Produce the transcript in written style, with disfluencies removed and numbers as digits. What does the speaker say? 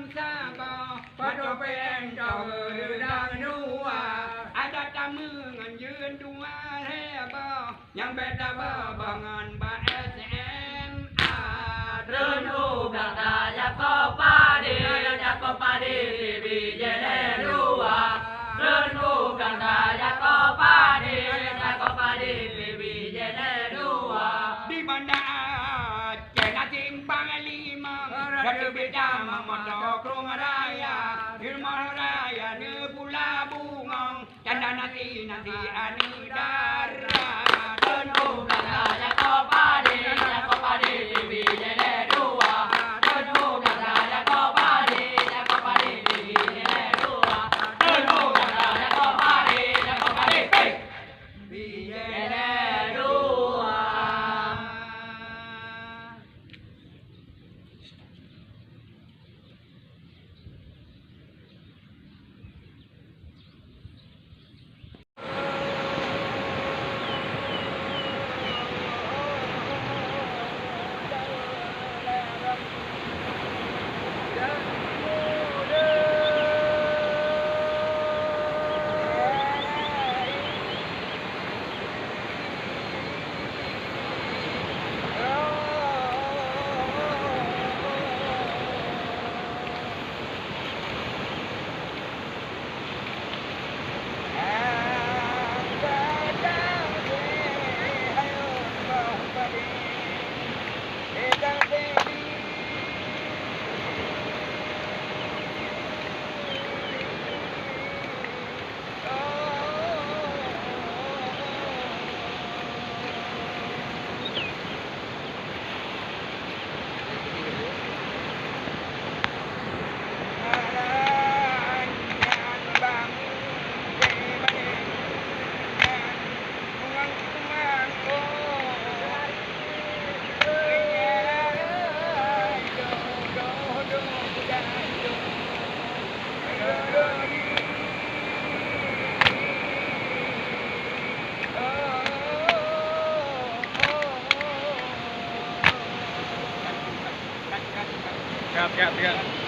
ำซาบอพระตัวเป็นเจ้ามือดังนัวอาจจะมือเงินยืนดูว่าแท้บอยังเป็นตาบอบอเงินบาSM เดินดูดังตาอยากก็ปาดีอยากก็ปาดีบีเจเนรัวเดินดูดังตาอยากก็ปาดีอยากก็ปาดีบีเจเนรัว di banda cina timpang lima dari beda mamoto krung raya ilmu raya ne pula bungong canda nanti anu daraเดินดูดังตาอยากก็ปาดีอยากก็ปาดีบีเจเนรัวเดินดูดังตาอยากก็ปาดีอยากก็ปาดีบีเจเนรัวเดินดูดังตาอยากก็ปาดีอยากก็ปาดี bi เจ je เนรัว Siap, siap, siap.